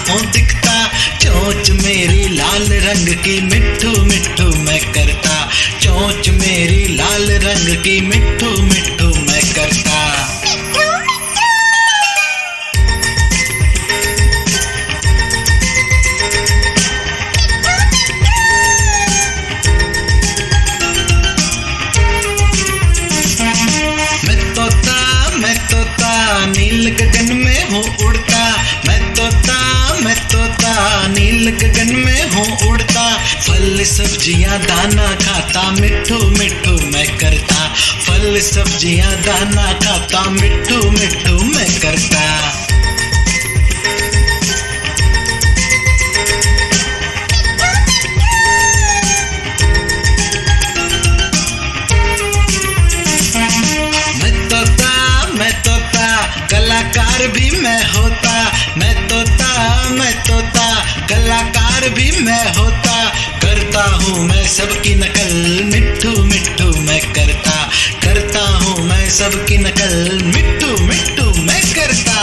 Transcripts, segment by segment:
हूँ दिखता, चोंच मेरी लाल रंग की मिट्ठू मिट्ठू मैं करता, चोंच मेरी लाल रंग की मिट्ठू मिट्ठू मैं करता। मैं तोता नील गगन में हूँ उड़ता, मैं तोता नील गगन में हूँ उड़ता, फल सब्जियाँ दाना खाता मिट्ठू मिट्ठू मैं करता, फल सब्जियाँ दाना खाता मिट्ठू मिट्ठू मैं करता। कलाकार भी मैं होता, मैं तोता कलाकार भी मैं होता, करता हूँ मैं सबकी नकल मिट्ठू मिट्ठू मैं करता हूँ मैं सबकी नकल मिट्ठू मिट्ठू मैं करता।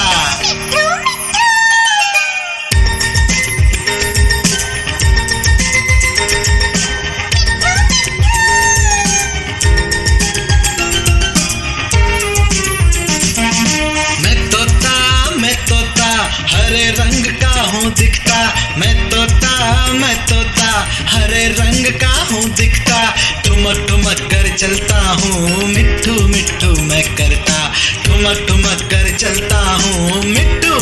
हरे रंग का हूँ दिखता, मैं तोता हरे रंग का हूँ दिखता, ठुमक ठुमक कर चलता हूँ मिट्ठू मिट्ठू मैं करता, ठुमक ठुमक कर चलता हूँ मिट्ठू।